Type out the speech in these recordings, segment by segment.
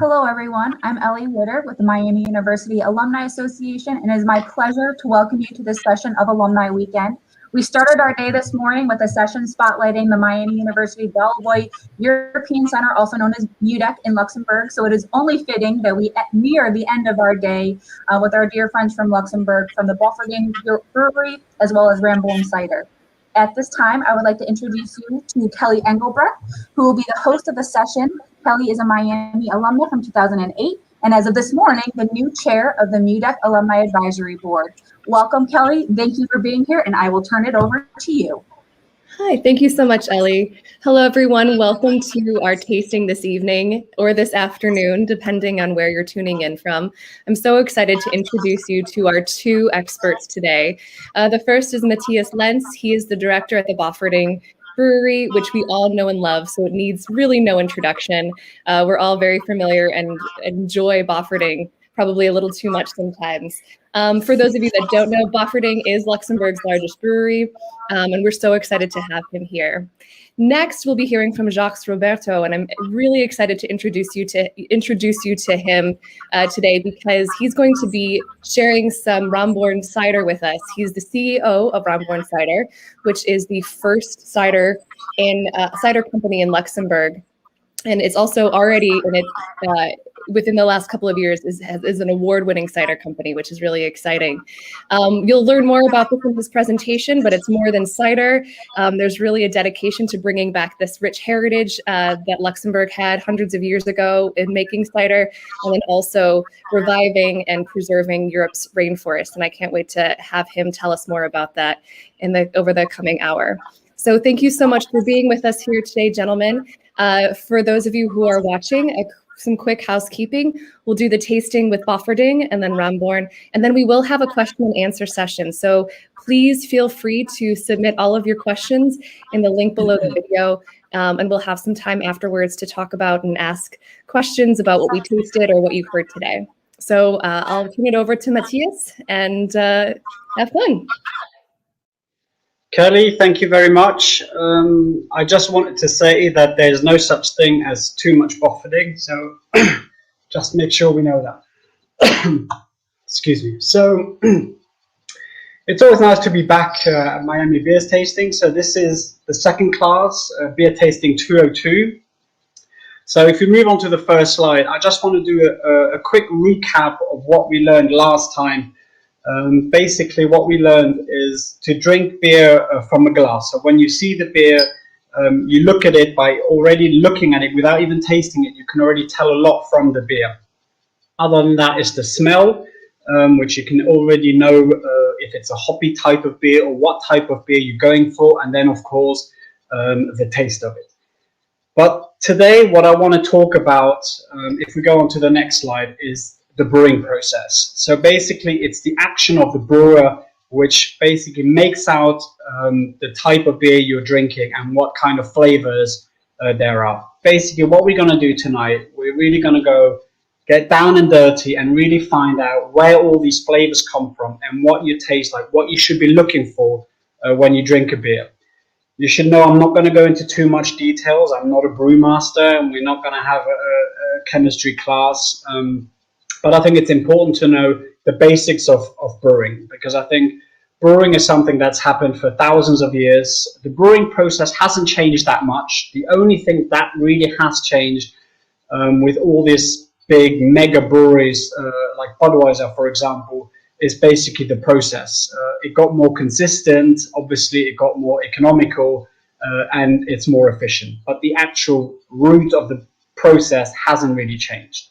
Hello, everyone. I'm Ellie Witter with the Miami University Alumni Association, and it is my pleasure to welcome you to this session of Alumni Weekend. We started our day this morning with a session spotlighting the Miami University Dolobois European Center, also known as UDEC in Luxembourg. So it is only fitting that we near the end of our day with our dear friends from Luxembourg, from the Bofferding Brewery, as well as Ramborn Cider. At this time, I would like to introduce you to Kelly Engelbrecht, who will be the host of the session. Kelly is a Miami alumna from 2008, and as of this morning, the new chair of the MUDEC Alumni Advisory Board. Welcome, Kelly. Thank you for being here, and I will turn it over to you. Hi, thank you so much, Ellie. Hello, everyone. Welcome to our tasting this evening or this afternoon, depending on where you're tuning in from. I'm so excited to introduce you to our two experts today. The first is Mathias Lentz. He is the director at the Bofferding Brewery, which we all know and love, so it needs really no introduction. We're all very familiar and enjoy Bofferding, probably a little too much sometimes. For those of you that don't know, Bofferding is Luxembourg's largest brewery, and we're so excited to have him here. Next, we'll be hearing from Jacques Roberto, and I'm really excited to introduce you to him today because he's going to be sharing some Ramborn Cider with us. He's the CEO of Ramborn Cider, which is the first cider company in Luxembourg. And it's also already in its within the last couple of years is an award-winning cider company, which is really exciting. You'll learn more about this in his presentation, but it's more than cider. There's really a dedication to bringing back this rich heritage that Luxembourg had hundreds of years ago in making cider, and then also reviving and preserving Europe's rainforest. And I can't wait to have him tell us more about that over the coming hour. So thank you so much for being with us here today, gentlemen. For those of you who are watching, some quick housekeeping. We'll do the tasting with Bofferding and then Ramborn, and then we will have a question and answer session. So please feel free to submit all of your questions in the link below the video, and we'll have some time afterwards to talk about and ask questions about what we tasted or what you've heard today. So I'll turn it over to Mathias and have fun. Kelly, thank you very much. I just wanted to say that there's no such thing as too much Bofferding, so just make sure we know that. Excuse me. So it's always nice to be back at Miami Beers Tasting. So this is the second class, Beer Tasting 202. So if we move on to the first slide, I just want to do a quick recap of what we learned last time. Basically, what we learned is to drink beer from a glass. So when you see the beer, you look at it by already looking at it without even tasting it. You can already tell a lot from the beer. Other than that is the smell, which you can already know if it's a hoppy type of beer or what type of beer you're going for. And then, of course, the taste of it. But today, what I want to talk about, if we go on to the next slide, is the brewing process. So basically it's the action of the brewer which basically makes out the type of beer you're drinking and what kind of flavors there are. Basically what we're going to do tonight, we're really going to get down and dirty and really find out where all these flavors come from and what you taste like, what you should be looking for when you drink a beer. You should know I'm not going to go into too much details. I'm not a brewmaster and we're not going to have a chemistry class. But I think it's important to know the basics of brewing, because I think brewing is something that's happened for thousands of years. The brewing process hasn't changed that much. The only thing that really has changed with all these big mega breweries like Budweiser, for example, is basically the process. It got more consistent, obviously it got more economical, and it's more efficient. But the actual root of the process hasn't really changed.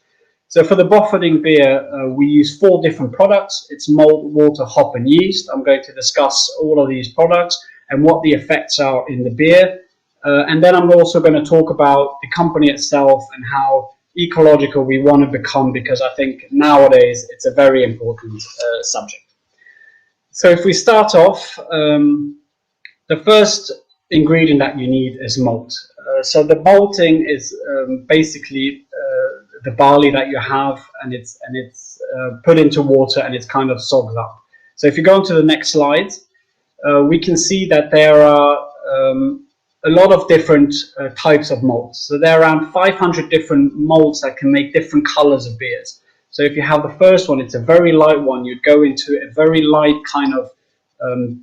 So for the Bofferding beer, we use 4 different products. It's malt, water, hop, and yeast. I'm going to discuss all of these products and what the effects are in the beer. And then I'm also going to talk about the company itself and how ecological we want to become, because I think nowadays it's a very important subject. So if we start off, the first ingredient that you need is malt. So the malting is basically the barley that you have, and it's put into water and it's kind of soaked up. So if you go on to the next slide, we can see that there are a lot of different types of malts. So there are around 500 different malts that can make different colors of beers. So if you have the first one, it's a very light one. You'd go into a very light kind of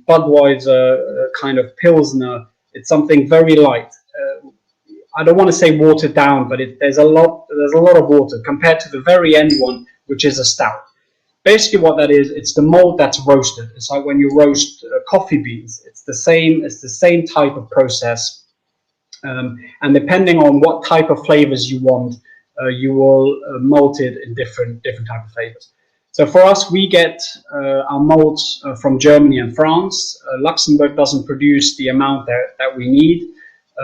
Budweiser kind of Pilsner. It's something very light. I don't want to say watered down, but there's a lot of water compared to the very end one, which is a stout. Basically what that is, it's the malt that's roasted. It's like when you roast coffee beans. It's the same type of process. And depending on what type of flavors you want, you will malt it in different type of flavors. So for us, we get our malts from Germany and France. Luxembourg doesn't produce the amount that we need.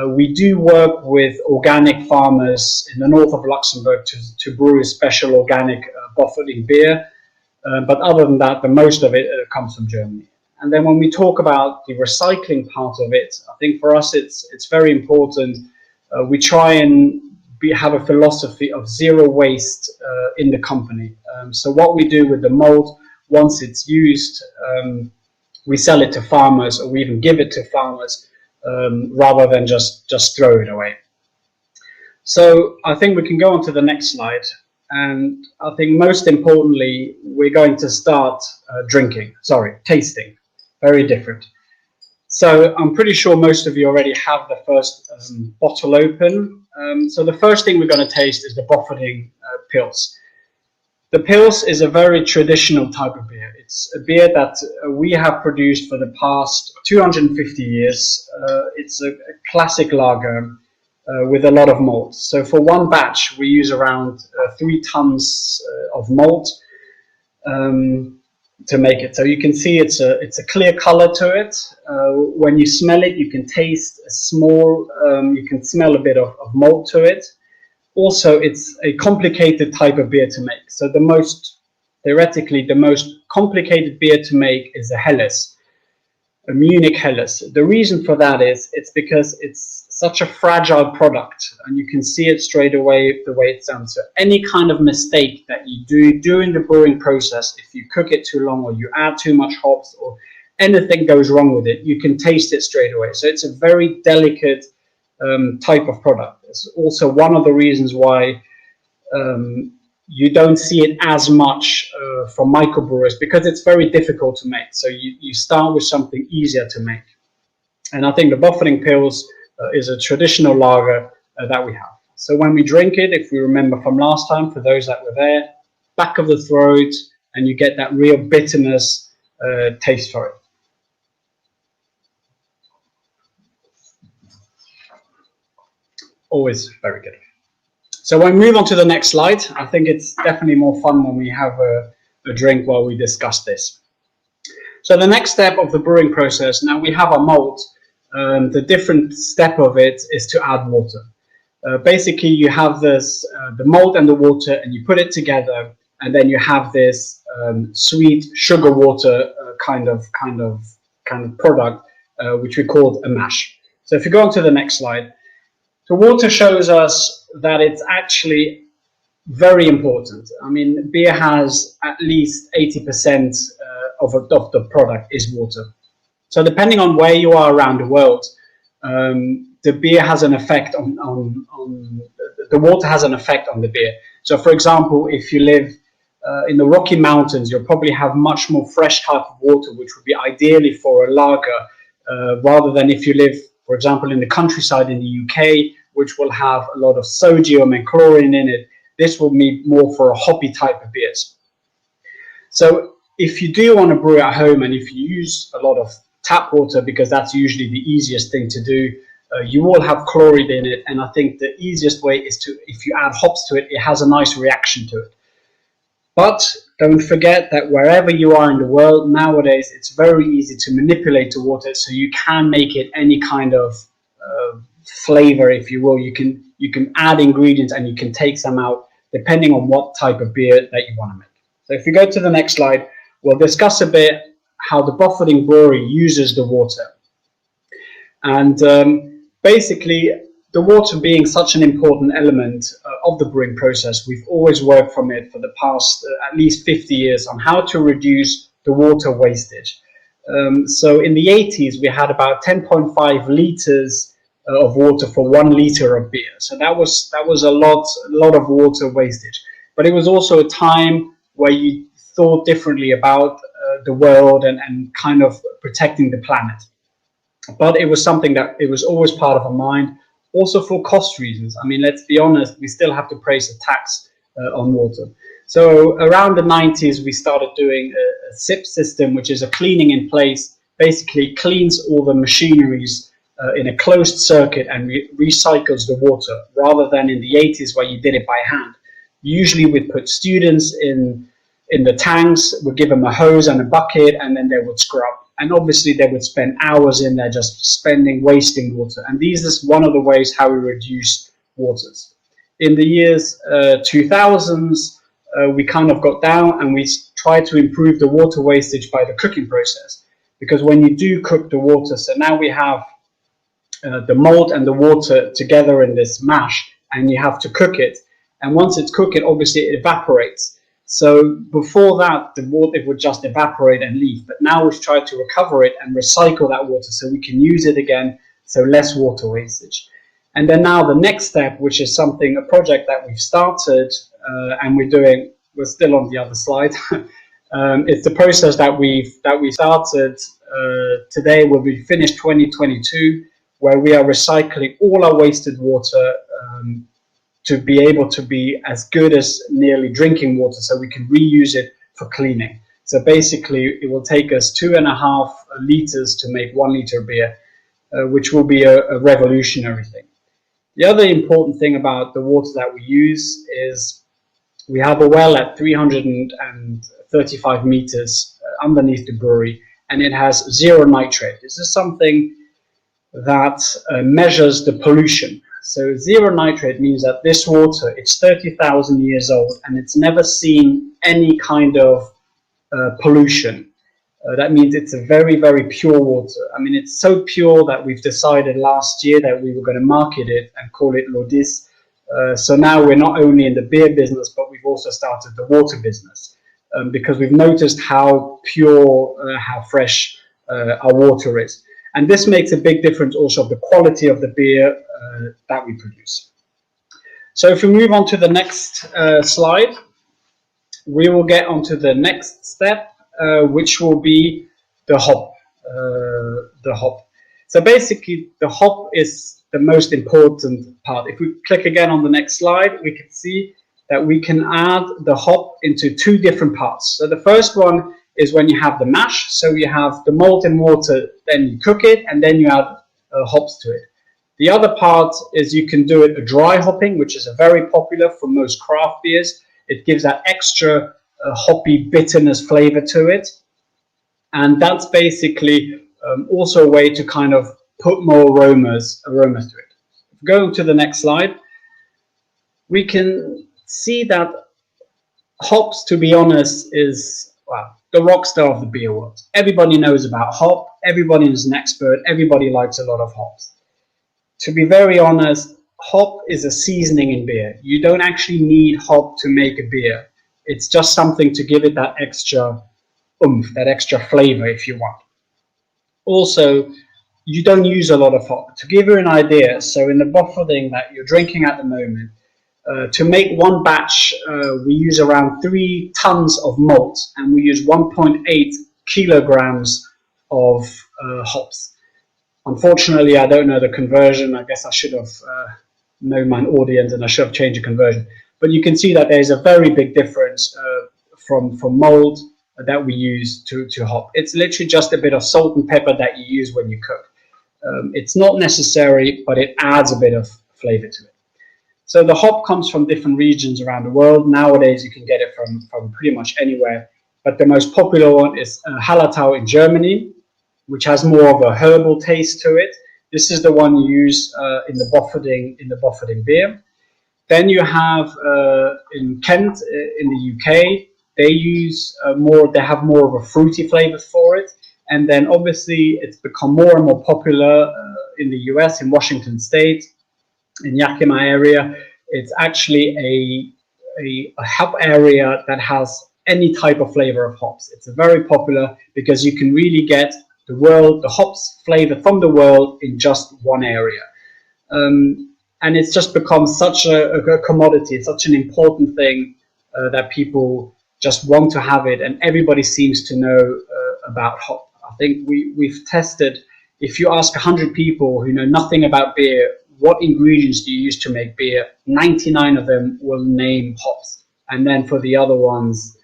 We do work with organic farmers in the north of Luxembourg to brew a special organic Bofferding beer. But other than that, the most of it comes from Germany. And then when we talk about the recycling part of it, I think for us it's very important. We try and have a philosophy of zero waste in the company. So what we do with the malt, once it's used, we sell it to farmers, or we even give it to farmers, rather than just throw it away. So I think we can go on to the next slide. And I think most importantly, we're going to start tasting. Very different. So I'm pretty sure most of you already have the first bottle open. So the first thing we're going to taste is the Bofferding Pils. The Pils is a very traditional type of beer. It's a beer that we have produced for the past 250 years. It's a classic lager with a lot of malt. So for one batch, we use around 3 tons of malt to make it. So you can see it's a clear color to it. When you smell it, you can taste you can smell a bit of malt to it. Also, it's a complicated type of beer to make. So theoretically, the most complicated beer to make is a Helles, a Munich Helles. The reason for that is it's because it's such a fragile product, and you can see it straight away the way it sounds. So any kind of mistake that you do during the brewing process, if you cook it too long or you add too much hops or anything goes wrong with it, you can taste it straight away. So it's a very delicate type of product. It's also one of the reasons why you don't see it as much from microbrewers, because it's very difficult to make. So you start with something easier to make. And I think the Bofferding Pils is a traditional lager that we have. So when we drink it, if we remember from last time, for those that were there, back of the throat, and you get that real bitterness taste for it. Always very good. So when we move on to the next slide, I think it's definitely more fun when we have a drink while we discuss this. So the next step of the brewing process, now we have our malt. The different step of it is to add water. Basically, you have this the malt and the water, and you put it together, and then you have this sweet sugar water kind of product, which we call a mash. So if you go on to the next slide, the water shows us that it's actually very important. I mean, beer has at least 80% of the product is water. So depending on where you are around the world, the beer has an effect on the water has an effect on the beer. So for example, if you live in the Rocky Mountains, you'll probably have much more fresh type of water, which would be ideally for a lager, rather than if you live, for example, in the countryside in the UK, which will have a lot of sodium and chlorine in it. This will be more for a hoppy type of beers. So if you do want to brew at home, and if you use a lot of tap water, because that's usually the easiest thing to do, you will have chlorine in it. And I think the easiest way is if you add hops to it, it has a nice reaction to it. But don't forget that wherever you are in the world nowadays, it's very easy to manipulate the water, so you can make it any kind of flavor, if you will. You can add ingredients and you can take some out depending on what type of beer that you want to make. So if you go to the next slide, we'll discuss a bit how the Bofferding brewery uses the water. And basically, the water being such an important element of the brewing process, we've always worked from it for the past at least 50 years on how to reduce the water wastage. So in the 80s, we had about 10.5 liters of water for 1 liter of beer. So that was a lot of water wastage. But it was also a time where you thought differently about the world and kind of protecting the planet. But it was something that it was always part of our mind, also for cost reasons. I mean, let's be honest, we still have to place a tax on water. So around the 90s, we started doing a SIP system, which is a cleaning in place, basically cleans all the machineries in a closed circuit and recycles the water, rather than in the 80s where you did it by hand. Usually we'd put students in the tanks, we'd give them a hose and a bucket, and then they would scrub. And obviously they would spend hours in there just wasting water. And this is one of the ways how we reduce waters. In the years 2000s, we kind of got down and we tried to improve the water wastage by the cooking process. Because when you do cook the water, so now we have the malt and the water together in this mash, and you have to cook it. And once it's cooked, obviously it evaporates. So before that, the water would just evaporate and leave. But now we've tried to recover it and recycle that water so we can use it again, so less water wastage. And then now the next step, which is a project that we've started, and we're still on the other slide. It's the process that we started today, will be finished 2022, where we are recycling all our wasted water to be able to be as good as nearly drinking water, so we can reuse it for cleaning. So basically, it will take us 2.5 liters to make 1 liter beer, which will be a revolutionary thing. The other important thing about the water that we use is we have a well at 335 meters underneath the brewery, and it has 0 nitrate. This is something that measures the pollution. So 0 nitrate means that this water, it's 30,000 years old and it's never seen any kind of pollution. That means it's a very, very pure water. I mean, it's so pure that we've decided last year that we were going to market it and call it Lodis. So now we're not only in the beer business, but we've also started the water business because we've noticed how pure, how fresh our water is. And this makes a big difference also of the quality of the beer that we produce. So if we move on to the next slide, we will get onto the next step, which will be the hop. So basically, the hop is the most important part. If we click again on the next slide, we can see that we can add the hop into 2 different parts. So the first one is when you have the mash. So you have the malt and water, then you cook it, and then you add hops to it. The other part is you can do it a dry hopping, which is very popular for most craft beers. It gives that extra hoppy bitterness flavor to it. And that's basically also a way to kind of put more aromas to it. Going to the next slide, we can see that hops, to be honest, is, well, the rock star of the beer world. Everybody knows about hop. Everybody is an expert. Everybody likes a lot of hops. To be very honest, hop is a seasoning in beer. You don't actually need hop to make a beer. It's just something to give it that extra oomph, that extra flavor if you want. Also, you don't use a lot of hop. To give you an idea, so in the Bofferding that you're drinking at the moment, to make 1 batch, we use around 3 tons of malt, and we use 1.8 kilograms of hops. Unfortunately, I don't know the conversion. I guess I should have known my audience and I should have changed the conversion. But you can see that there's a very big difference from malt that we use to hop. It's literally just a bit of salt and pepper that you use when you cook. It's not necessary, but it adds a bit of flavor to it. So the hop comes from different regions around the world. Nowadays, you can get it from pretty much anywhere. But the most popular one is Hallertau in Germany, which has more of a herbal taste to it. This is the one you use in the Bofferding beer. Then you have in Kent in the UK, they have more of a fruity flavor for it. And then obviously it's become more and more popular in the US, in Washington State, in Yakima area. It's actually a hop area that has any type of flavor of hops. It's very popular because you can really get the hops flavor from the world in just one area. And it's just become such a commodity, such an important thing that people just want to have it, and everybody seems to know about hop. I think we've tested, if you ask 100 people who know nothing about beer, what ingredients do you use to make beer, 99 of them will name hops. And then for the other ones,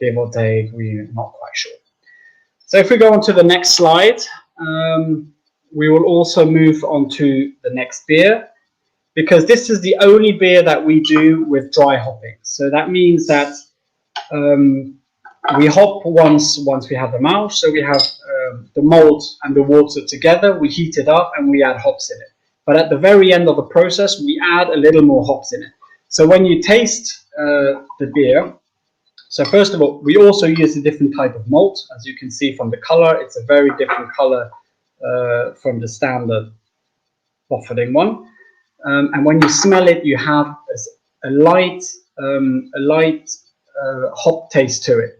give or take, we're not quite sure. So if we go on to the next slide, we will also move on to the next beer, because this is the only beer that we do with dry hopping. So that means that we hop once we have them out. So we have the malt and the water together, we heat it up and we add hops in it. But at the very end of the process, we add a little more hops in it. So when you taste the beer, so first of all, we also use a different type of malt. As you can see from the color, it's a very different color from the standard Bofferding one. And when you smell it, you have a light hop taste to it.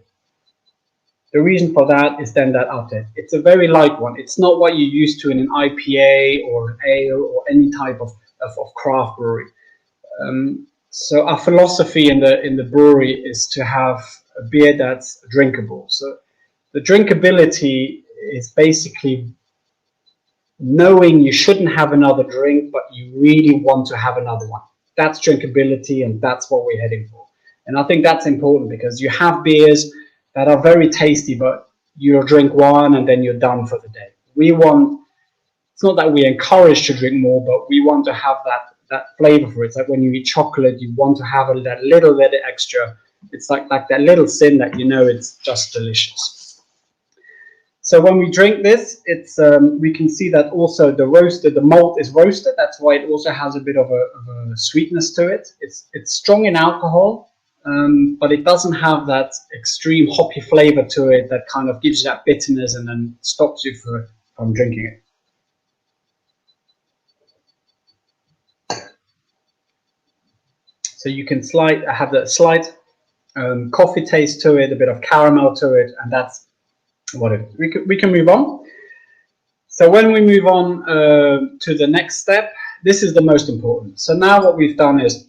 The reason for that is then that after it's a very light one. It's not what you're used to in an IPA or an ale or any type of craft brewery. So our philosophy in the brewery is to have a beer that's drinkable. So the drinkability is basically knowing you shouldn't have another drink, but you really want to have another one. That's drinkability, and that's what we're heading for. And I think that's important, because you have beers that are very tasty, but you'll drink one and then you're done for the day. It's not that we encourage to drink more, but we want to have that flavor for it. It's like when you eat chocolate, you want to have that little bit extra. It's like that little sin that you know it's just delicious. So when we drink this, it's we can see that also the malt is roasted. That's why it also has a bit of a sweetness to it. It's strong in alcohol, but it doesn't have that extreme hoppy flavor to it that kind of gives you that bitterness and then stops you from drinking it. So you can have that slight coffee taste to it, a bit of caramel to it, and that's what it is. We can move on. So when we move on to the next step, this is the most important. So now what we've done is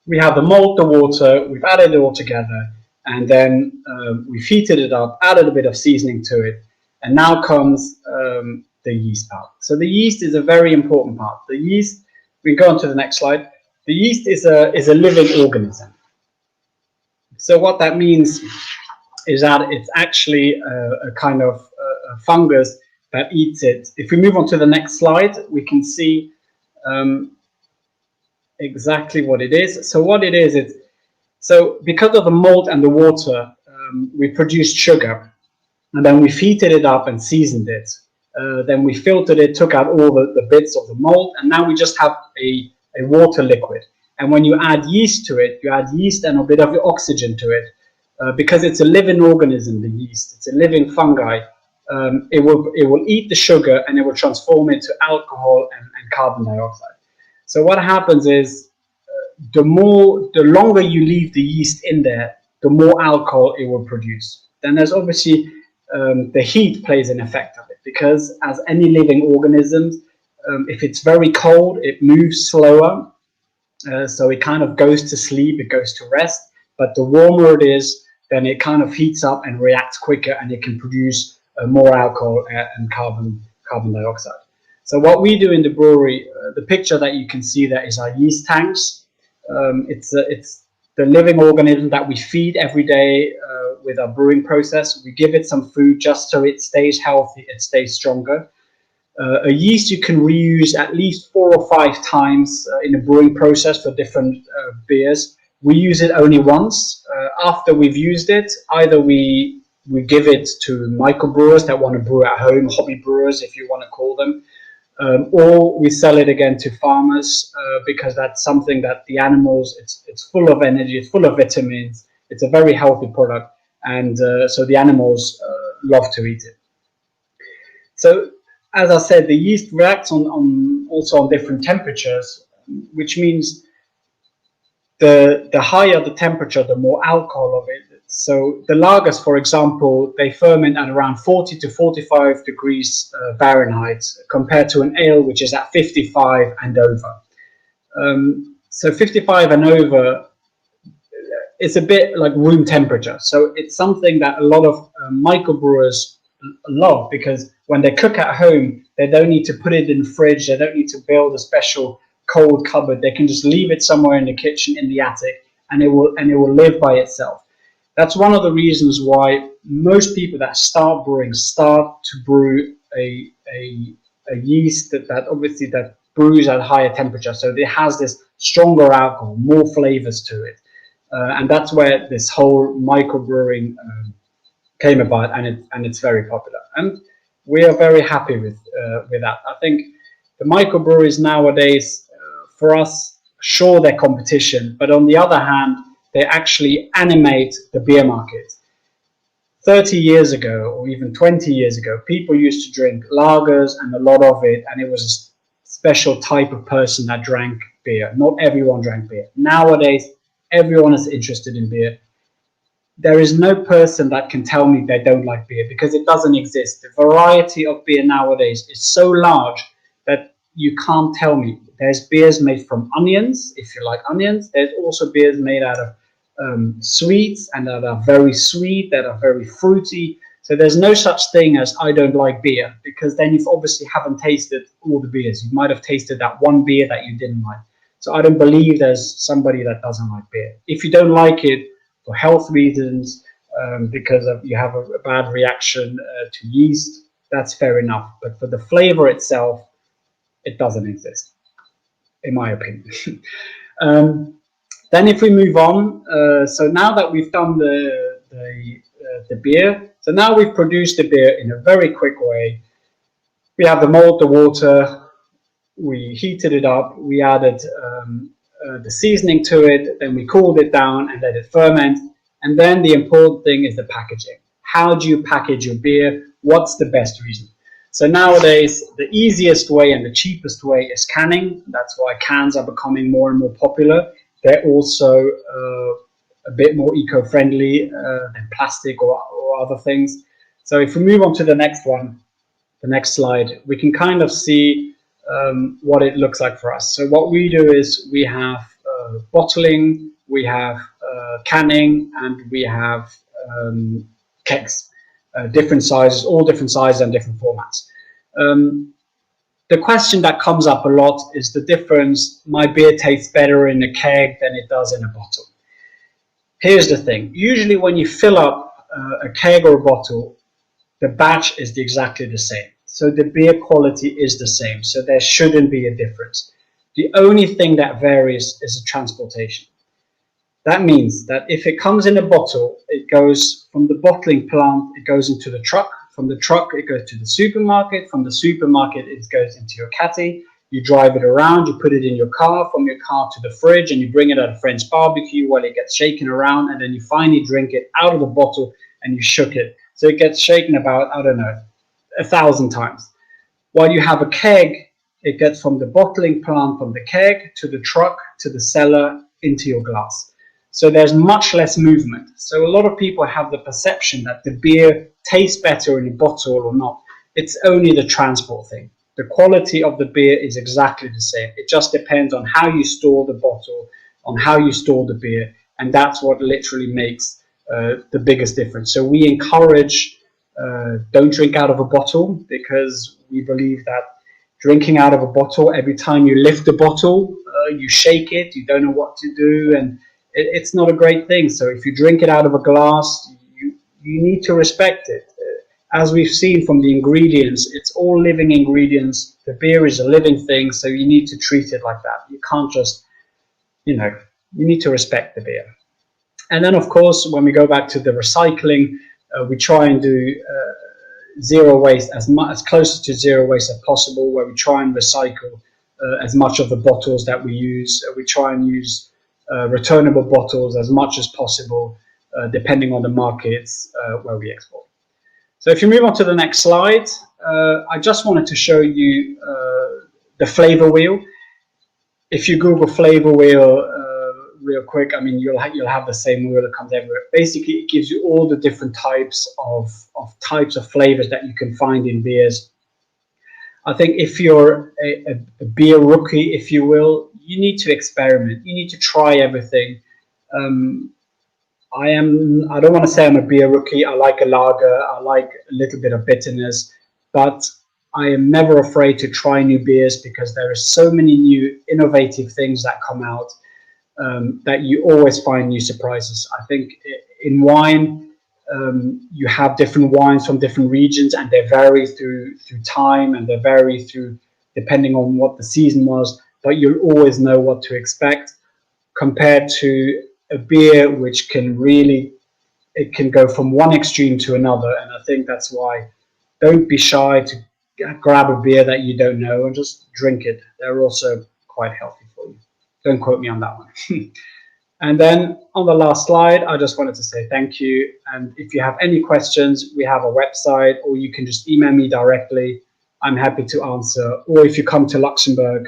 we have the malt, the water, we've added it all together, and then we've heated it up, added a bit of seasoning to it, and now comes the yeast part. So the yeast is a very important part. The yeast, we go on to the next slide. The yeast is a living organism. So what that means is that it's actually a kind of a fungus that eats it. If we move on to the next slide, we can see exactly what it is. So what it is, so because of the malt and the water, we produced sugar, and then we heated it up and seasoned it. Then we filtered it, took out all the bits of the malt, and now we just have a water liquid. And when you add yeast to it, you add yeast and a bit of oxygen to it, because it's a living organism, the yeast. It's a living fungi. It will eat the sugar and it will transform it to alcohol and carbon dioxide. So what happens is, the longer you leave the yeast in there, the more alcohol it will produce. Then there's obviously the heat plays an effect of it, because as any living organisms, if it's very cold, it moves slower. So it kind of goes to sleep, it goes to rest. But the warmer it is, then it kind of heats up and reacts quicker, and it can produce more alcohol and carbon dioxide. So what we do in the brewery, the picture that you can see there is our yeast tanks. It's the living organism that we feed every day with our brewing process. We give it some food just so it stays healthy, it stays stronger. A yeast you can reuse at least 4 or 5 times in the brewing process for different beers. We use it only once. After we've used it, either we give it to microbrewers that want to brew at home, hobby brewers if you want to call them, or we sell it again to farmers, because that's something that the animals, it's full of energy, it's full of vitamins, it's a very healthy product, and so the animals love to eat it. So as I said, the yeast reacts also on different temperatures, which means the higher the temperature, the more alcohol of it. So the lagers, for example, they ferment at around 40 to 45 degrees Fahrenheit compared to an ale which is at 55 and over. So 55 and over is a bit like room temperature. So it's something that a lot of microbrewers love, because when they cook at home, they don't need to put it in the fridge. They don't need to build a special cold cupboard. They can just leave it somewhere in the kitchen, in the attic, and it will live by itself. That's one of the reasons why most people that start brewing start to brew a yeast that obviously that brews at higher temperature. So it has this stronger alcohol, more flavors to it. And that's where this whole microbrewing came about, and it's very popular. And we are very happy with that. I think the microbreweries nowadays, for us, sure, they're competition, but on the other hand, they actually animate the beer market. 30 years ago, or even 20 years ago, people used to drink lagers and a lot of it, and it was a special type of person that drank beer. Not everyone drank beer. Nowadays, everyone is interested in beer. There is no person that can tell me they don't like beer, because it doesn't exist. The variety of beer nowadays is so large that you can't tell me. There's beers made from onions, if you like onions. There's also beers made out of sweets, and that are very sweet, that are very fruity. So there's no such thing as I don't like beer, because then you've obviously haven't tasted all the beers. You might have tasted that one beer that you didn't like. So I don't believe there's somebody that doesn't like beer. If you don't like it for health reasons, because you have a bad reaction to yeast, that's fair enough. But for the flavor itself, it doesn't exist, in my opinion. Then if we move on, so now that we've done the beer, so now we've produced the beer in a very quick way. We have the malt, the water, we heated it up, we added the seasoning to it, then we cooled it down and let it ferment. And then the important thing is the packaging. How do you package your beer? What's the best reason? So nowadays, the easiest way and the cheapest way is canning. That's why cans are becoming more and more popular. They're also a bit more eco-friendly than plastic or other things. So if we move on to the next one, the next slide, we can kind of see what it looks like for us. So what we do is we have bottling, we have canning, and we have kegs, different sizes, all different sizes and different formats. The question that comes up a lot is the difference. My beer tastes better in a keg than it does in a bottle. Here's the thing. Usually when you fill up a keg or a bottle, the batch is exactly the same. So the beer quality is the same. So there shouldn't be a difference. The only thing that varies is the transportation. That means that if it comes in a bottle, it goes from the bottling plant, it goes into the truck. From the truck, it goes to the supermarket. From the supermarket, it goes into your caddy. You drive it around, you put it in your car, from your car to the fridge, and you bring it at a friend's barbecue while it gets shaken around, and then you finally drink it out of the bottle and you shook it. So it gets shaken about, I don't know, 1,000 times. While you have a keg, it gets from the bottling plant, from the keg to the truck, to the cellar, into your glass. So there's much less movement. So a lot of people have the perception that the beer tastes better in a bottle or not. It's only the transport thing. The quality of the beer is exactly the same. It just depends on how you store the bottle, on how you store the beer, and that's what literally makes the biggest difference. So we encourage don't drink out of a bottle, because we believe that drinking out of a bottle, every time you lift the bottle, you shake it, you don't know what to do, and it's not a great thing. So if you drink it out of a glass, you need to respect it. As we've seen from the ingredients, it's all living ingredients. The beer is a living thing, so you need to treat it like that. You can't just, you need to respect the beer. And then, of course, when we go back to the recycling, we try and do zero waste, as close to zero waste as possible, where we try and recycle as much of the bottles that we use. We try and use returnable bottles as much as possible, depending on the markets where we export. So if you move on to the next slide, I just wanted to show you the flavor wheel. If you Google flavor wheel real quick. I mean, you'll have the same wheel that comes everywhere. Basically, it gives you all the different types of flavors that you can find in beers. I think if you're a beer rookie, if you will, you need to experiment. You need to try everything. I don't want to say I'm a beer rookie. I like a lager. I like a little bit of bitterness, but I am never afraid to try new beers because there are so many new innovative things that come out that you always find new surprises. I think in wine, you have different wines from different regions, and they vary through time, and they vary through depending on what the season was, but you'll always know what to expect compared to a beer which can really, it can go from one extreme to another. And I think that's why don't be shy to grab a beer that you don't know and just drink it. They're also quite healthy for you. Don't quote me on that one. And then on the last slide, I just wanted to say thank you. And if you have any questions, we have a website, or you can just email me directly. I'm happy to answer. Or if you come to Luxembourg,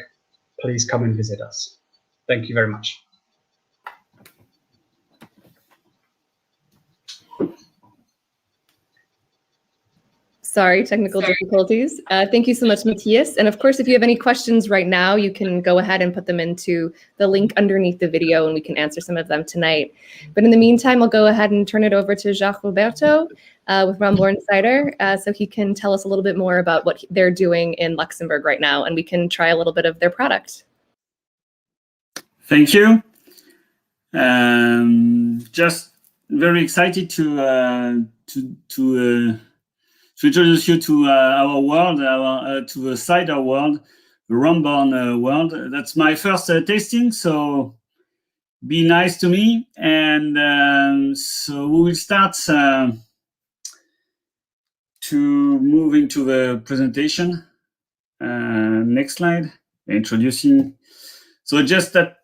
please come and visit us. Thank you very much. Sorry, technical difficulties. Thank you so much, Mathias. And of course, if you have any questions right now, you can go ahead and put them into the link underneath the video, and we can answer some of them tonight. But in the meantime, I'll go ahead and turn it over to Jacques Roberto with Ramborn Cider, so he can tell us a little bit more about what they're doing in Luxembourg right now, and we can try a little bit of their product. Thank you. Just very excited to introduce you to our world, to the cider world, the Ramborn world. That's my first tasting, so be nice to me. And so we will start to move into the presentation. Next slide, introducing. So just that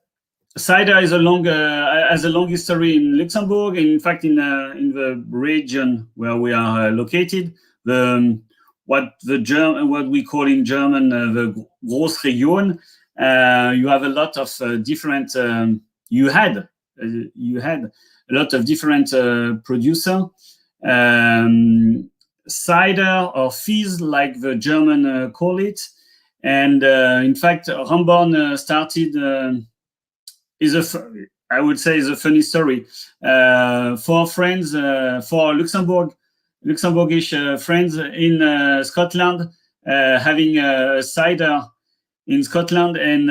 cider is has a long history in Luxembourg. In fact, in the region where we are located, what we call in German the Großregion, you have a lot of different. You had a lot of different producer cider or fizz, like the German call it, and in fact, Ramborn started. I would say is a funny story. For friends, for Luxembourgish friends in Scotland, having a cider in Scotland, and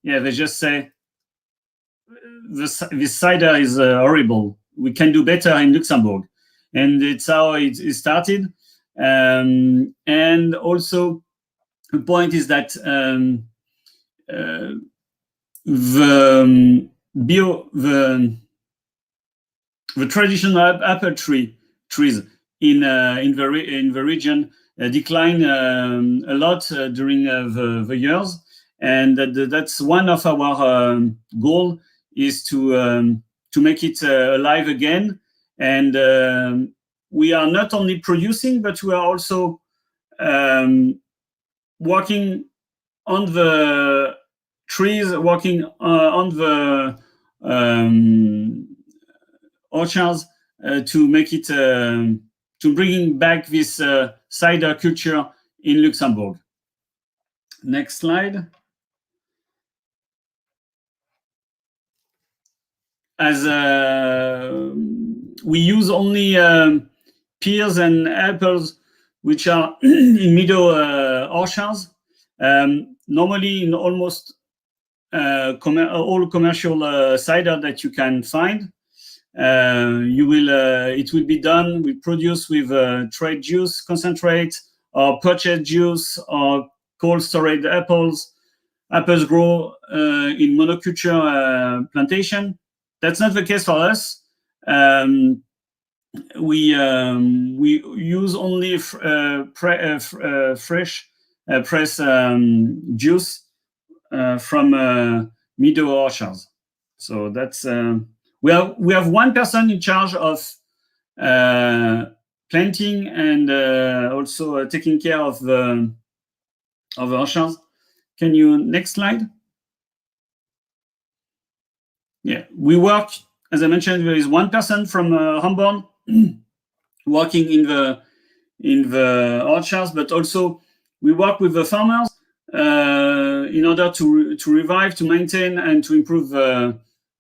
they just say this cider is horrible. We can do better in Luxembourg, and it's how it started. And also, the point is that the traditional apple trees in the region decline a lot during the years, and that's one of our goal is to make it alive again. And we are not only producing, but we are also working on the trees, working on the orchards to make it to bring back this cider culture in Luxembourg. Next slide. As we use only pears and apples, which are in meadow orchards. Normally, in almost all commercial cider that you can find, it will be done. We produce with trade juice concentrate or purchased juice or cold storage apples. Apples grow in monoculture plantation. That's not the case for us. We use only fresh press juice from meadow orchards. So that's we have one person in charge of planting and also taking care of the orchards. Can you next slide? Yeah, we work, as I mentioned, there is one person from Ramborn working in the orchards, but also we work with the farmers in order to revive, to maintain, and to improve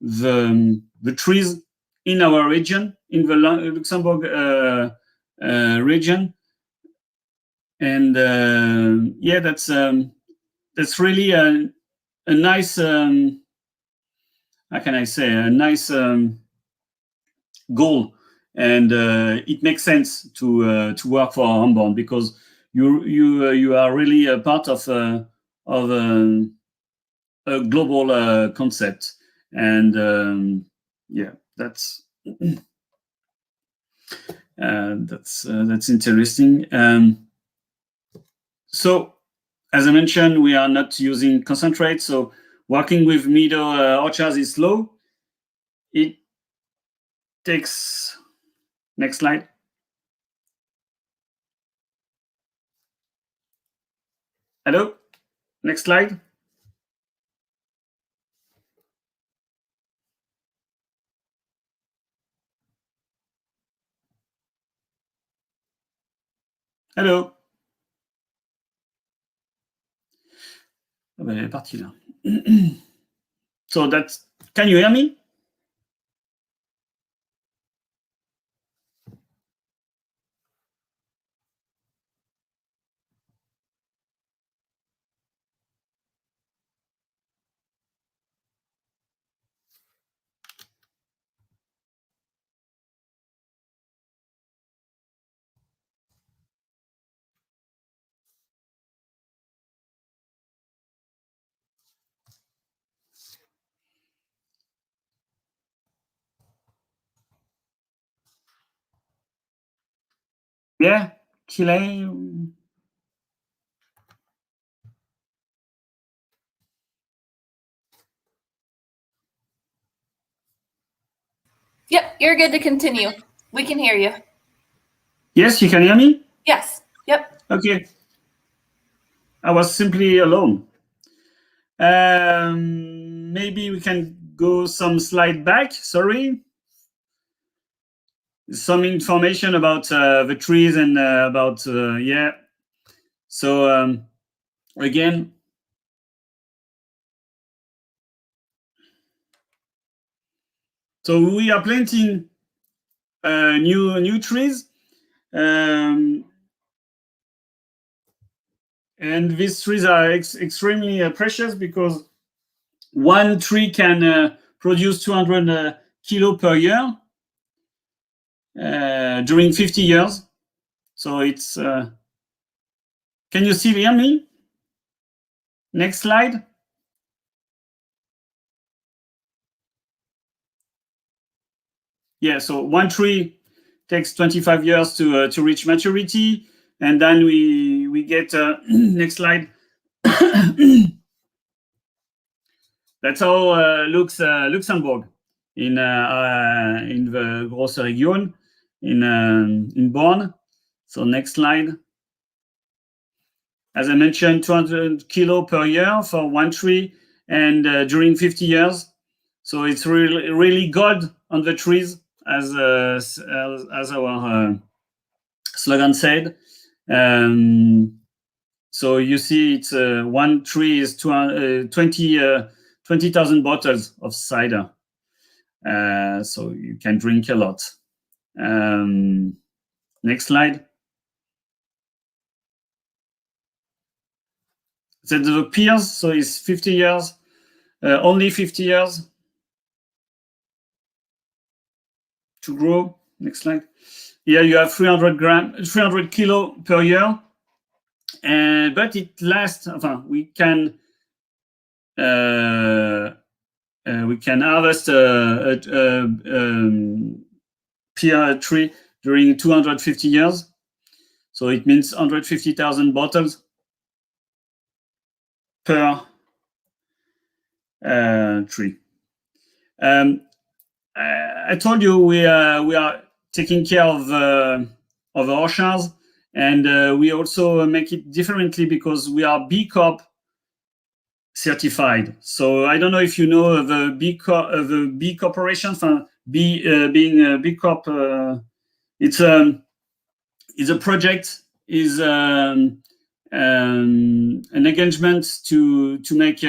the trees in our region, in the Luxembourg region. And yeah, that's really a nice, how can I say, a nice goal, and it makes sense to work for Ramborn, because you are really a part of a global concept, and yeah, that's interesting. So, as I mentioned, we are not using concentrate, so working with meadow orchards is slow. It takes, next slide. Hello, next slide. Hello. Elle est partie là. So that's, can you hear me? Yeah, Chile. Yep, you're good to continue. We can hear you. Yes, you can hear me? Yes. Yep. Okay. I was simply alone. Maybe we can go some slide back. Sorry. Some information about the trees and about, yeah. So again, so we are planting new trees. And these trees are extremely precious, because one tree can produce 200 kilo per year during 50 years. So it's, can you still hear me? Next slide. Yeah, so one tree takes 25 years to reach maturity, and then we get next slide. That's how looks Luxembourg in the Grosse Region in Born. So next slide. As I mentioned, 200 kilo per year for one tree, and during 50 years. So it's really good on the trees, as our slogan said. So you see, it's one tree is 20,000 bottles of cider. So you can drink a lot. Next slide. So the peers, so it's 50 years, only 50 years to grow. Next slide. Here you have 300 kilo per year, but it lasts. We can harvest a pear tree during 250 years. So it means 150,000 bottles per tree. I told you we are taking care of orchards, and we also make it differently, because we are B Corp certified. So I don't know if you know the B Corporation, being a B Corp. It's a project, is an engagement to make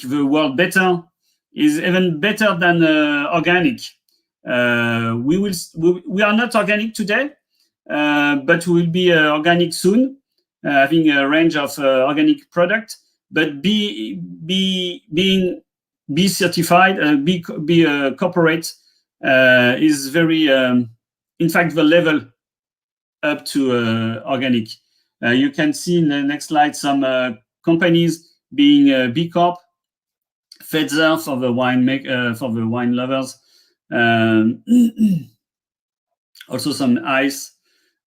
the world better, is even better than organic. We are not organic today, but we will be organic soon, having a range of organic product. But being B certified, B corporate is very, in fact, the level up to organic. You can see in the next slide some companies being B Corp. Fetzer for the wine lovers. Also some ice,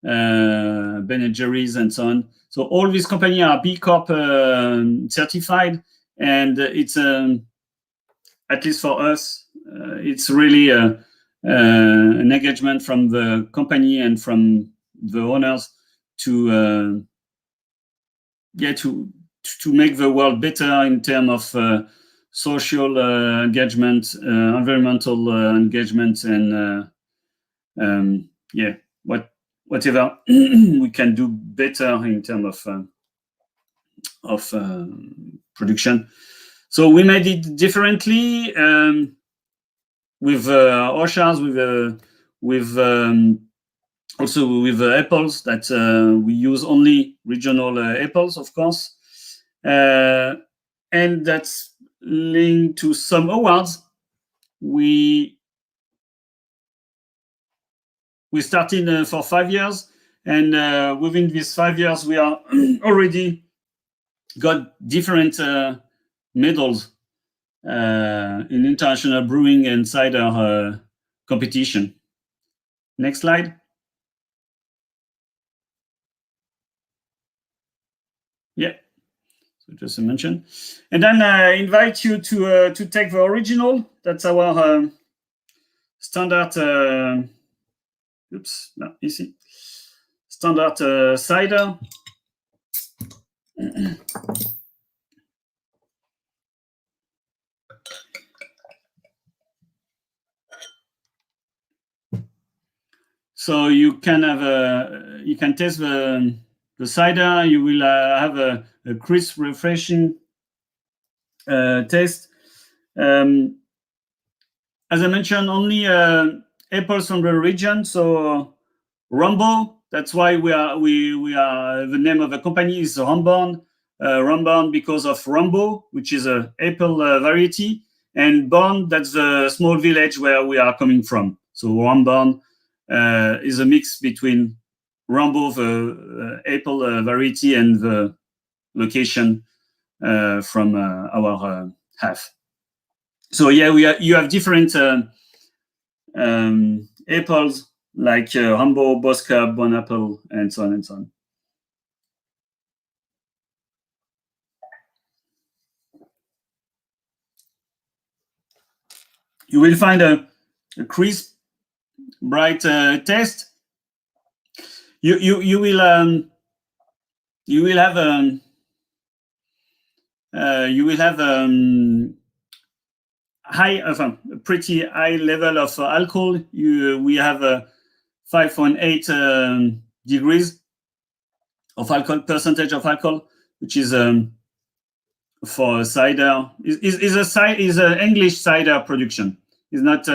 Ben & Jerry's, and so on. So all these companies are B Corp certified, and it's at least for us, it's really an engagement from the company and from the owners to make the world better in terms of social engagement, environmental engagement, and whatever we can do better in terms of production. So we made it differently with orchards, with also with apples that we use only regional apples, of course, and that's linked to some awards. We started for 5 years, and within these 5 years, we are already got different medals in international brewing and cider competition. Next slide. Yeah, so just to mention. And then I invite you to take the original. That's our standard, standard cider. So you can have you can taste the cider. You will have a crisp, refreshing taste. As I mentioned, only apples from the region. So Rambo. That's why we are the name of the company is Ramborn. Ramborn because of Rambo, which is a apple variety, and Born, that's the small village where we are coming from. So Ramborn is a mix between Rambo, the apple variety, and the location from our half. So yeah, you have different apples like Rambo, Bosca, Bon Apple, and so on and so on. You will find a crisp, bright taste. You will have a pretty high level of alcohol. We have 5.8 degrees of alcohol, percentage of alcohol, which is for cider is an English cider production. It's not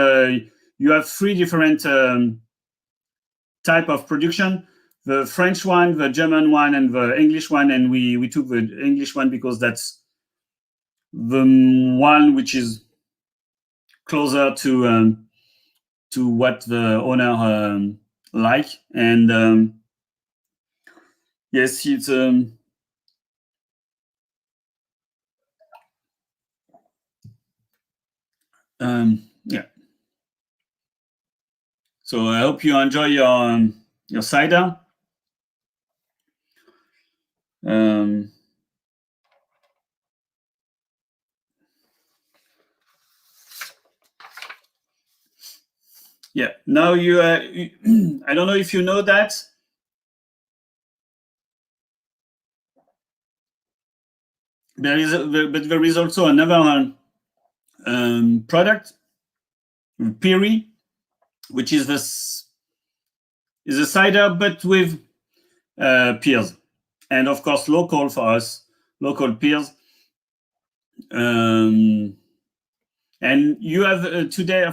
you have 3 different type of production: the French one, the German one, and the English one. And we took the English one because that's the one which is closer to what the owner like. And yes, it's yeah. So I hope you enjoy your cider. Yeah. Now you, I don't know if you know that. there is also another product, Perry, which is a cider but with pears, and of course local for us, local pears. And you have today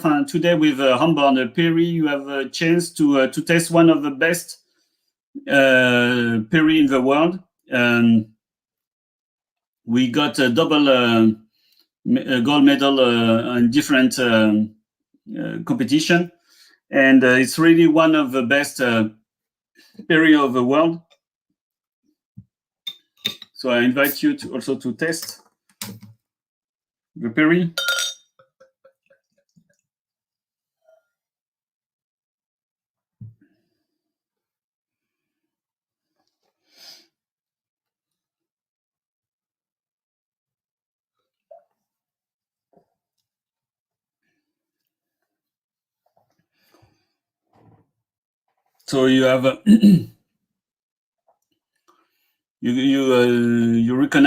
with Ramborn Perry, you have a chance to taste one of the best Perry in the world. We got a double gold medal in different competition, and it's really one of the best Perry of the world. So I invite you to also to taste the Perry. So you have you can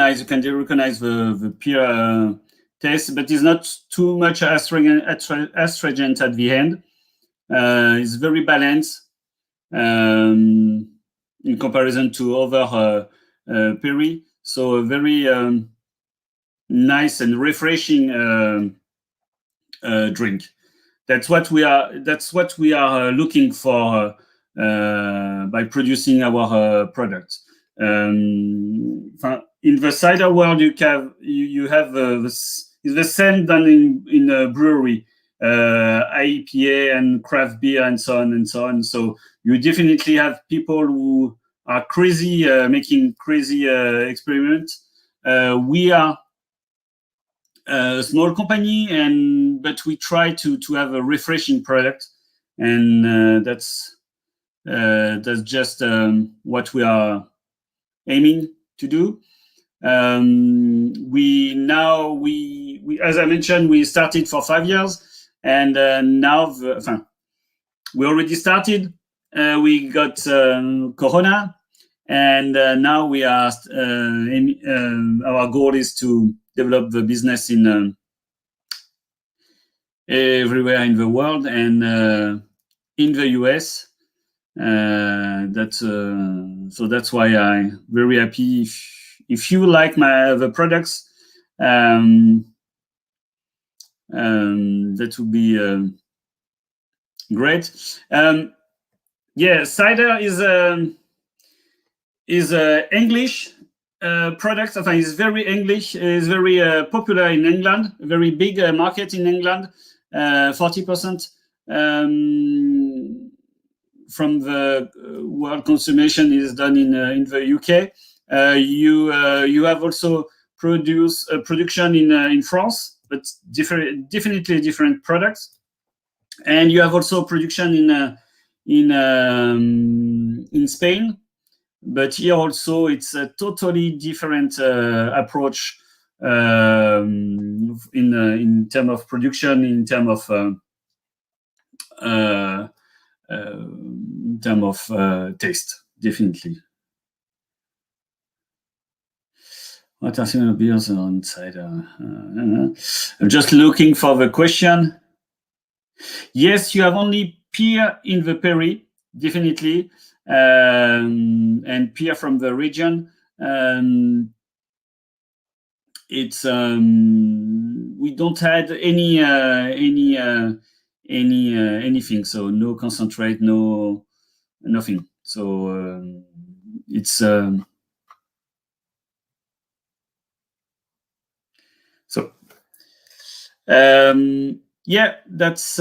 recognize the pear taste, but it's not too much astringent at the end. It's very balanced in comparison to other Perry. So a very nice and refreshing drink. That's what we are looking for by producing our products. In the cider world, you have it's the same done in a brewery, IPA and craft beer and so on and so on. So you definitely have people who are crazy, making crazy experiments. We are a small company, but we try to have a refreshing product, and that's just what we are aiming to do. We as I mentioned, we started for 5 years, and now we already started. We got Corona, and now we are our goal is to develop the business in everywhere in the world, and in the US. That's why I'm very happy if you like the products. That would be great. Cider is English product. It's very English. It's very popular in England. A very big market in England. 40% from the world consumption is done in the UK. You have also production in France, but definitely different products. And you have also production in Spain, but here also it's a totally different approach in terms of production, in terms of taste, definitely. What are some beers on cider? I'm just looking for the question. Yes, you have only pear in the Perry, definitely, and pear from the region. It's we don't add anything, so no concentrate, nothing. So it's that's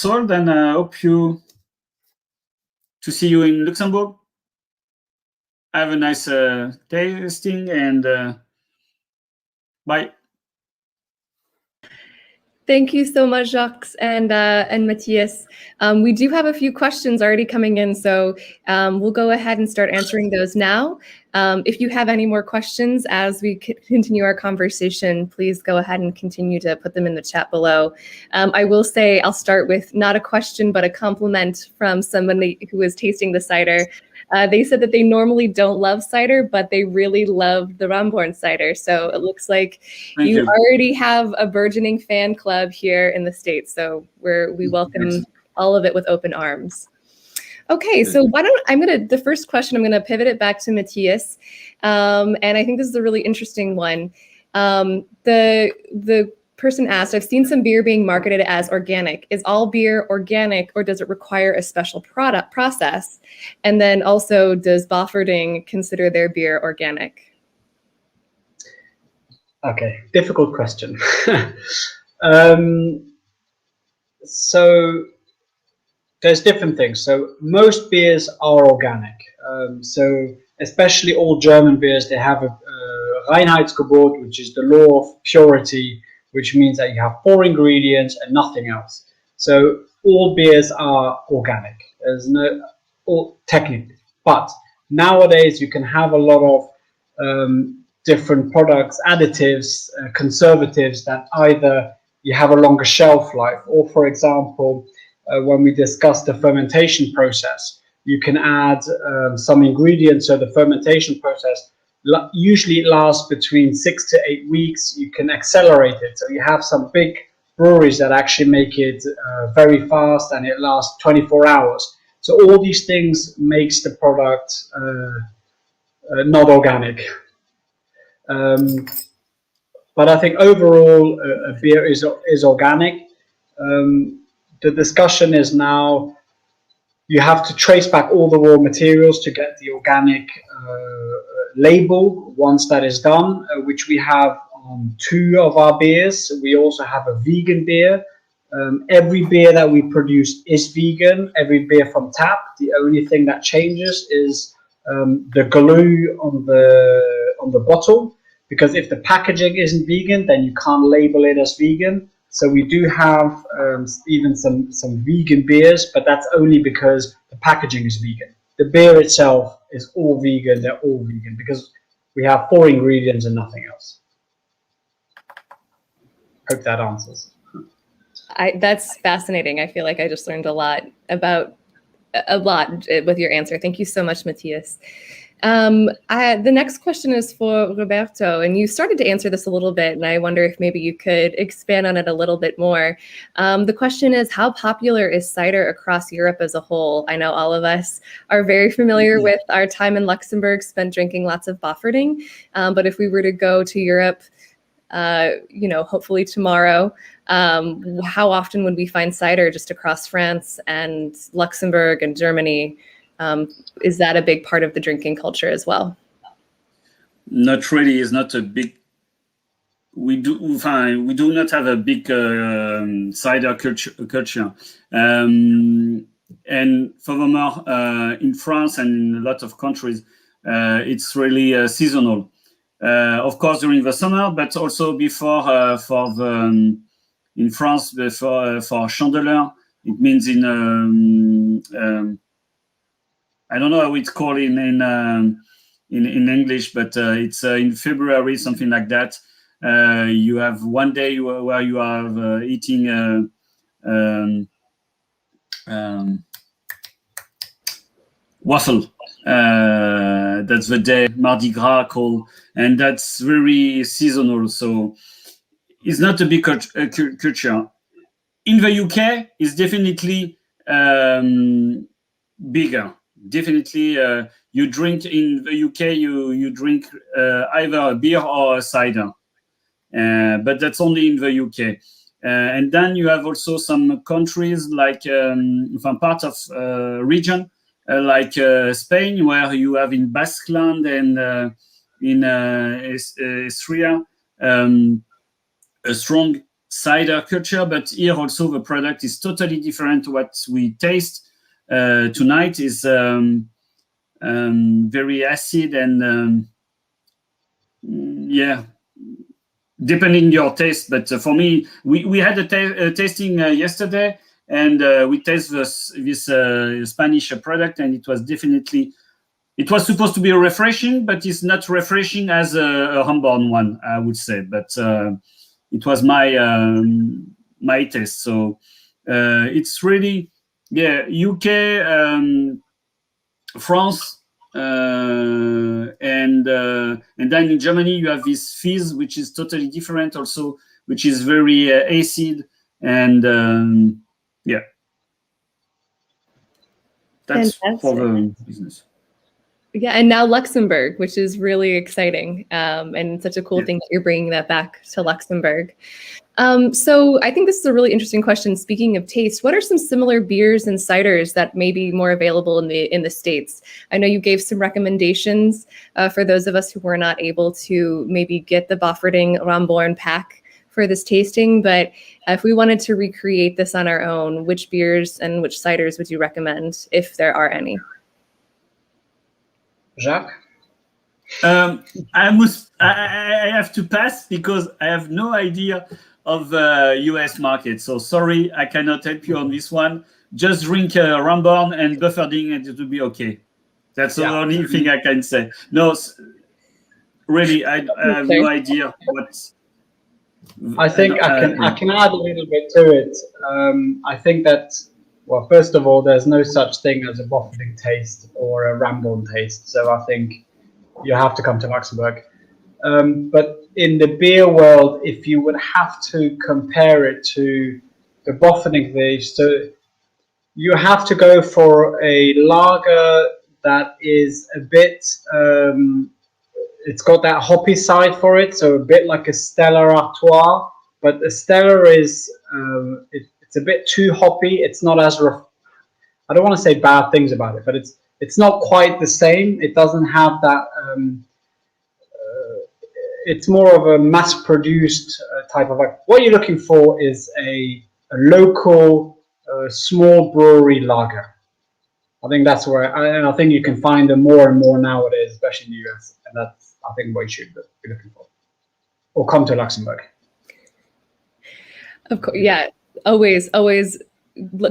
all. Then I hope to see you in Luxembourg. Have a nice tasting, and bye. Thank you so much, Jacques and Mathias. We do have a few questions already coming in, so we'll go ahead and start answering those now. If you have any more questions as we continue our conversation, please go ahead and continue to put them in the chat below. I will say I'll start with not a question, but a compliment from somebody who is tasting the cider. They said that they normally don't love cider, but they really love the Ramborn cider. So it looks like you already have a burgeoning fan club here in the States. So we welcome all of it with open arms. Okay, so the first question, I'm gonna pivot it back to Mathias. And I think this is a really interesting one. The person asked, I've seen some beer being marketed as organic. Is all beer organic, or does it require a special process? And then also, does Bofferding consider their beer organic? Okay, difficult question. So there's different things. So most beers are organic. So especially all German beers, they have a Reinheitsgebot, which is the law of purity, which means that you have 4 ingredients and nothing else. So all beers are organic. There's technically, but nowadays you can have a lot of different products, additives, conservatives that either you have a longer shelf life, or for example, when we discussed the fermentation process, you can add some ingredients. So the fermentation process usually it lasts between 6 to 8 weeks. You can accelerate it. So you have some big breweries that actually make it very fast, and it lasts 24 hours. So all these things makes the product not organic. But I think overall a beer is organic. The discussion is now you have to trace back all the raw materials to get the organic label. Once that is done, which we have on 2 of our beers. We also have a vegan beer. Every beer that we produce is vegan. Every beer from tap. The only thing that changes is the glue on the bottle, because if the packaging isn't vegan, then you can't label it as vegan. So we do have even some vegan beers, but that's only because the packaging is vegan. The beer itself is all vegan. They're all vegan because we have 4 ingredients and nothing else. Hope that answers. That's fascinating. I feel like I just learned a lot with your answer. Thank you so much, Mathias. The next question is for Roberto, and you started to answer this a little bit, and I wonder if maybe you could expand on it a little bit more. The question is, how popular is cider across Europe as a whole? I know all of us are very familiar with our time in Luxembourg, spent drinking lots of Bofferding, but if we were to go to Europe, hopefully tomorrow, how often would we find cider just across France and Luxembourg and Germany? Is that a big part of the drinking culture as well? Not really. It's not a big. We do not have a big cider culture. And furthermore, in France and in a lot of countries, it's really seasonal. Of course, during the summer, but also before in France for Chandeleur, it means in I don't know how it's called in English, but it's in February, something like that. You have one day where you are eating waffle. That's the day Mardi Gras called, and that's very seasonal. So it's not a big culture. In the UK, it's definitely bigger. Definitely, you drink in the UK. You drink either a beer or a cider, but that's only in the UK. And then you have also some countries like part of region like Spain, where you have in Basqueland and in Istria a strong cider culture. But here also the product is totally different. What we taste tonight is very acid and depending your taste. But for me, we had a tasting yesterday, and we tasted this Spanish product, and it was definitely. It was supposed to be refreshing, but it's not refreshing as a Ramborn one, I would say. But it was my taste. So it's really. Yeah, UK France, and then in Germany you have this fizz, which is totally different also, which is very acid, and yeah, that's Fantastic. for the business. Yeah, and now Luxembourg, which is really exciting, and such a cool thing that you're bringing that back to Luxembourg. So I think this is a really interesting question. Speaking of taste, what are some similar beers and ciders that may be more available in the States? I know you gave some recommendations for those of us who were not able to maybe get the Bofferding Ramborn pack for this tasting, but if we wanted to recreate this on our own, which beers and which ciders would you recommend, if there are any? Jacques? I have to pass because I have no idea of the US market. So sorry, I cannot help you on this one. Just drink Ramborn and Bofferding and it will be okay. That's the only thing I can say. No, really, I have no idea what. I think I can add a little bit to it. I think that, well, first of all, there's no such thing as a Bofferding taste or a Ramborn taste. So I think you have to come to Luxembourg. But in the beer world, if you would have to compare it to the Bofferding taste, so you have to go for a lager that is a bit, it's got that hoppy side for it, so a bit like a Stella Artois, but the Stella is, it's a bit too hoppy. It's not as, I don't want to say bad things about it, but it's not quite the same. It doesn't have that, it's more of a mass-produced type of, what you're looking for is a local, small brewery lager. I think that's where, and I think you can find them more and more nowadays, especially in the US, and that's, I think, what you should be looking for. Or come to Luxembourg. Of course, yeah, always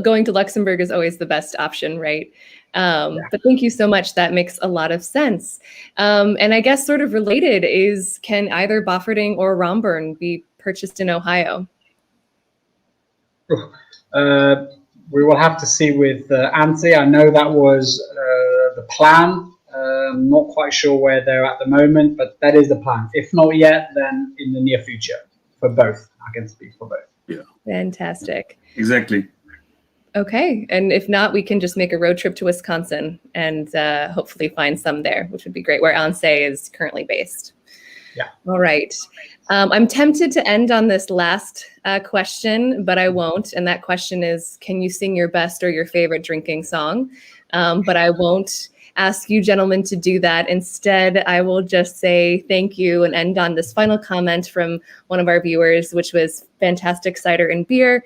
going to Luxembourg is always the best option, right? But thank you so much. That makes a lot of sense. And I guess sort of related is, can either Bofferding or Ramborn be purchased in Ohio? We will have to see with Ansay. I know that was the plan. I'm not quite sure where they're at the moment, but that is the plan. If not yet, then in the near future for both. I can speak for both. Yeah. Fantastic. Exactly. Okay. And if not, we can just make a road trip to Wisconsin and hopefully find some there, which would be great, where Ansay is currently based. Yeah. All right. I'm tempted to end on this last question, but I won't. And that question is, can you sing your best or your favorite drinking song? But I won't ask you gentlemen to do that. Instead, I will just say thank you and end on this final comment from one of our viewers, which was fantastic cider and beer.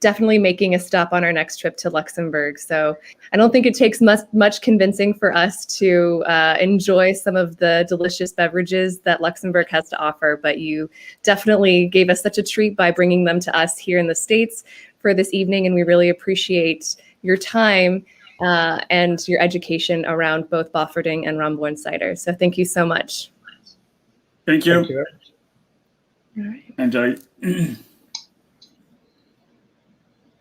Definitely making a stop on our next trip to Luxembourg. So I don't think it takes much convincing for us to enjoy some of the delicious beverages that Luxembourg has to offer, but you definitely gave us such a treat by bringing them to us here in the States for this evening, and we really appreciate your time and your education around both Bofferding and Ramborn cider. So thank you so much. Thank you. Thank you. All right. Enjoy.